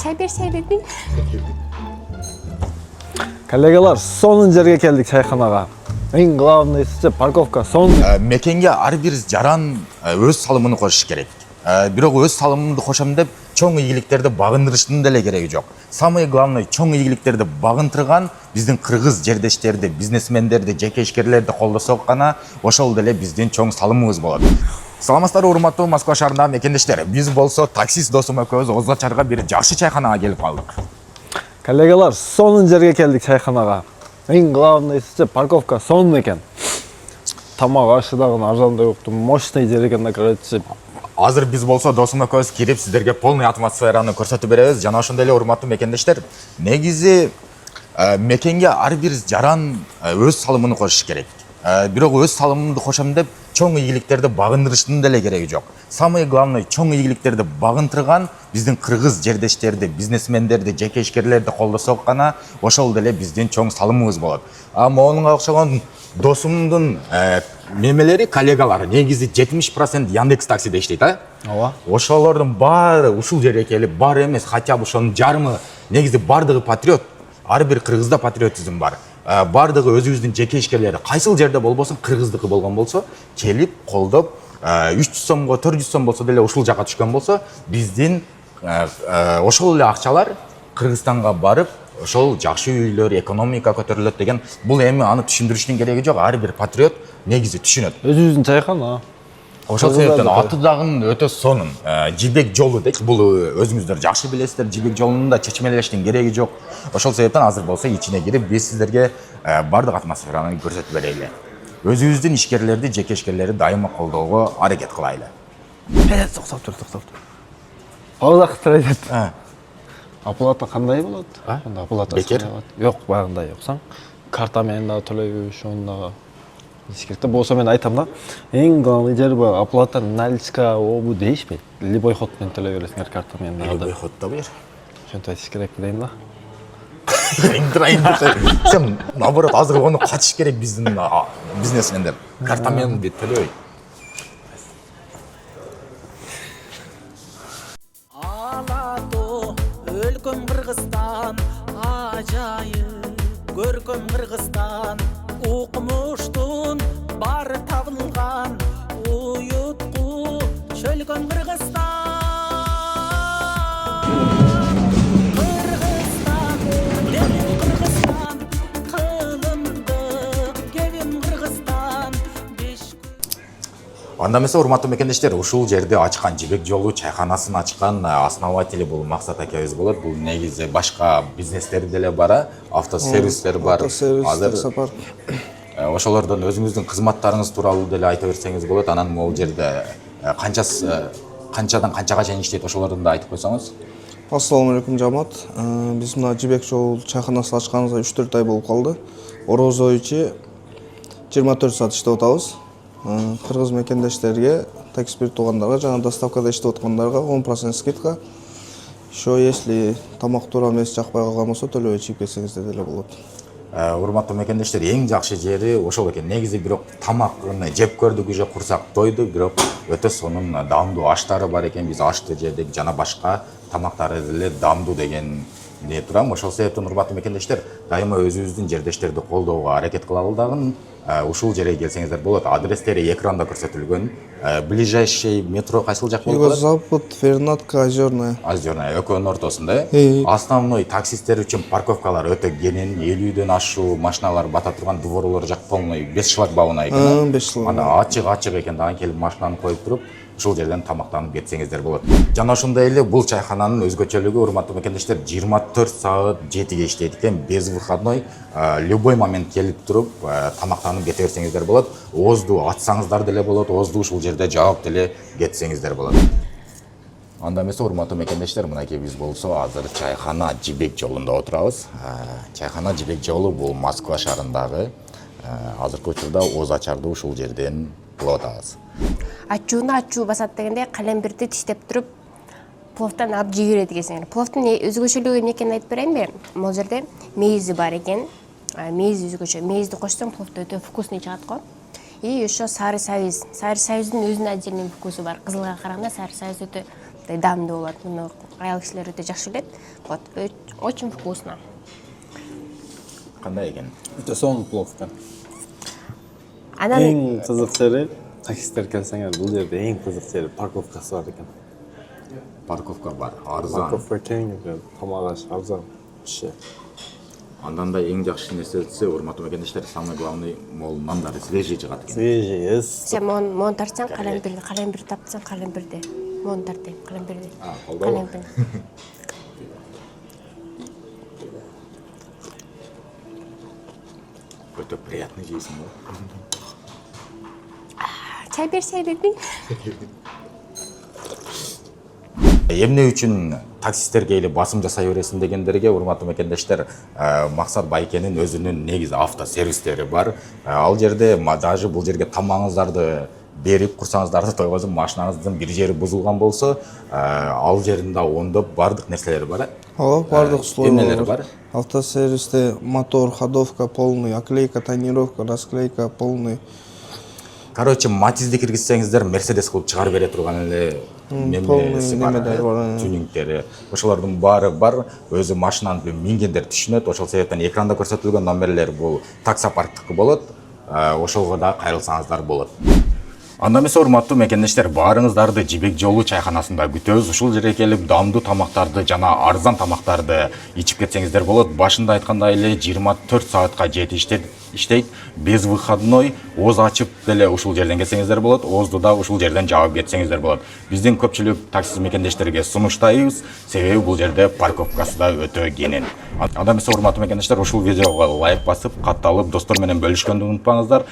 Çay berseydin. Коллегалар, сонун жерге келдик чайханага. Эң главныйсы парковка сон. Мекенге ар бир жаран өз салымын кошуш керек. Бирок өз салымымды кошом деп чоң ийгиликтерди багындырыштын деле кереги жок. Самый главный чоң ийгиликтерди багынтырган биздин кыргыз жердештерди, бизнесмендерди, жеке ишкерлерди колдосок гана ошол деле биздин чоң салымыбыз болот. Саламатсыздар урматтуу Москва шаарындагы мекендештер. Биз болсо таксист досум экөөбүз Оз Ачарга бир жакшы чайханага келип калдык. Коллегалар, сонун жерге келдик чайханага. Эң главныйсы парковка сонун экен. Тамак ашы дагы арзандай уктум. Мощный жер экен да, короче. Азыр биз болсо досум экөөбүз кирип сиздерге полный атмосфераны көрсөтүп беребиз. Жана ошондой эле урматтуу мекендештер, негизи мекенге ар бир жаран өз салымын кошуш керек. Бирок өз салымымды кошом деп чоң ийгиликтерди багындырыштын деле кереги жок. Самый главный чоң ийгиликтерди багынтырган биздин кыргыз жердештерди, бизнесмендерди, жеке ишкерлерди колдосок гана ошол деле биздин чоң салымыбыз болот. Монунга окшогон досумдун мемелери, коллегалары негизи 70% Яндекс таксиде иштейт, Ооба. Ошолордун баары ушул жерге келип, баары эмес, хотя бы ошонун жарымы, негизи бардыгы патриот. Ар бир кыргызда патриотизм бар. Бардыгы өзүбүздүн жеке ишкерлери, кайсыл жерде болбосун, кыргыздыкы болгон болсо, келип колдоп, 300 сомго, 400 сом болсо деле ушул жака түшкөн болсо, биздин ошол эле акчалар Кыргызстанга барып, ошол жакшы үйлөр, экономика көтөрүлөт деген, бул эми аны түшүндүрүштүн кереги жок, ар бир патриот негизи түшүнөт. Өзүбүздүн чайхана. Ошол себептен аты дагы өтө сонун. Жибек жолу дейт. Бул өзүңүздөр жакшы билесиздер. Жибек жолунда чечмелештин кереги жок. Ошол себептен азыр болсо ичине кирип, биз сиздерге бардык атмосфераны көрсөтүп берели. Өзүбүздүн ишкерлерди, жеке ишкерлерди дайыма колдоого аракет кылайлы. Токтоп тур. Озак трейдет. Оплата кандай болот? Анда оплата Бекер? Жок, багындай жоксаң. Карта менен да төлөйбүз, ошондо ишкерте болсо мен айтам да. Эң главный жер бу оплата наличка обу дейишпейт. Любой ход менен төлөй бересиңер карта менен да. Любой ходто бер. Ошентип айтыш керек дейм да. Сен наоборот азыр ону качыш керек биздин бизнесмендер. Карта менен бит төлөбөйт. Алатоо өлкөм Кыргызстан, ажайып көркөм Кыргызстан, укмуштун бары табылган, уютку чөлгөн Кыргызстан. Кыргызстан, лебим Кыргызстан, кылымдык кебим Кыргызстан. Анда эмесе урматтуу мекендештер, ушул жерди ачкан, Жибек жолу чайханасын ачкан основатели бул Максат акебиз болот. Бул негизи башка бизнестер деле бар, автосервистер бар. Автосервис, таксопарк. Ошолордон өзүңүздүн кызматтарыңыз тууралуу деле айта берсеңиз болот. Анан могул жерде канчадан канчага чейин иштейт, ошолордун да айтып койсоңуз. Ассаламу алейкум жамаат. Биз мына Жибек жол чайханасын ачканыбызга 3-4 ай болуп калды. Орозо ичи 24 саат иштеп атабыз. Кыргыз мекендештерге, таксипирт туугандарга, жана доставкада иштеп аткандарга 10% скидка. Ошо если тамак туура эмес жакпай калган болсо төлөбөй чыгып кетсеңиздер деле болот. Урматтуу мекендештер, эң жакшы жери ошол экен. Негизи бирок тамакны жеп көрдүк, уже курсак тойду, бирок өтө сонун даамдуу аштары бар экен. Биз ашты жедик, жана башка тамактары деле даамдуу деген не турам. Ошол себептен урматтуу мекендештер, дайыма өзүбүздүн жердештерди колдоого аракет кылалы дагы. Ушул жерге келсеңиздер болот. Адрестери экранда көрсөтүлгөн. Ближайший метро кайсыл жак болот? Юго-Запад, Фернатка, Озерная. Озерная экөөнүн ортосунда. Основной таксисттер үчүн парковкалар өтө кенен, 50дөн ашуу машиналар бата турган, дворлор жак полный 5 шлагбауна экен. 5 шлагбаун. Анда ачык экен, дагы келип машинаны коюп туруп, ушул жерден тамактанып кетсеңиздер болот. Жана ошондой эле бул чайхананын өзгөчөлүгү, урматтуу мекендештер, 24 саат 7ге иштейт экен, без выходной. Любой момент келип туруп, тамактанып кете берсеңиздер болот. Озду атсаңыздар деле болот, озду ушул жерде жаап деле кетсеңиздер болот. Анда эмесе урматтуу мекендештер, мынакей биз болсо азыр чайхана Жибек жолунда отурабыз. Чайхана Жибек жолу бул Москва шаарындагы, азыркы учурда Оз Ачарды ушул жерден булып атабыз. Ачуу басат дегенде калембирди тиштеп туруп пловтан алып жей берет экенсиңер. Пловтун өзгөчөлүгү эмне экенин айтып берейинби? Могул жерде мейизи бар экен. Мейизи өзгөчө. Мейизди кошсоң плов өтө вкусный чыгат го. И ошо сары сабиз. Сары сабиздин өзүнүн отдельный вкусу бар. Кызылга караганда сары сабиз өтө дамдуу болот. Муну аял кишилер өтө жакшы билет. Вот, очень вкусно. Кандай экен? Өтө сонун плов экен. Анан Эң кызык жери, таксисттер келсеңер, бул жерде эң кызык жери парковкасы бар экен. Парковка бар, арзан. Парковка кең экен, тамак аш арзан. Вообще. Андан да эң жакшы нерсеси, урматтуу мекендештер, самый главный мол нандары свежий чыгат экен. Свежий, сен мон тартсаң, калембир тапсаң, калембирди. Мон тартайм, калембирди. Колдобу. Өтө приятный жейсиң го. Чай бербейм. Эмне үчүн таксисттерге эле басым жасай бересиң дегендерге, урматтуу мекендештер, Максат Байкенин өзүнүн негизи автосервистери бар. Ал жерде даже бул жерге тамагыңыздарды берип курсаңыздарды тойгозуп, машинаңыздын бир жери бузулган болсо, ал жеринде оңдоп бардык нерселер бар. Ооба, бардык Эмнелер бар? Автосервисте мотор, ходовка полный, оклейка, тонировка, расклейка полный. Короче, Матизди киргизсеңиздер, Мерседес кылып чыгарып бере турган эле немеси бар, немелер бар. тюнингтери. Ошолордун баары бар. Өзү машинаны мингендер түшүнөт. Ошол себептен экранда көрсөтүлгөн номерлер бул таксопарктыкы болот. Ошолго да кайрылсаңыздар болот. Анда эмес, урматтуу мекендештер, баарыңыздарды Жибек жолу чайханасында күтөбүз. Ушул жерге келип дамдуу тамактарды жана арзан тамактарды ичип кетсеңиздер болот. Башында айткандай эле 24 саатка жети иштейт. Без выходной, ооз ачып деле ушул жерден келсеңиздер болот. Оозду да ушул жерден жаап кетсеңиздер болот. Биздин көпчүлүк такси мекендештерге сунуштайбыз, себеби бул жерде парковкасы да өтө кенен. Анда эмес, урматтуу мекендештер, ушул видеого лайк басып, катталып, достор менен бөлүшкөндү унутпаңыздар.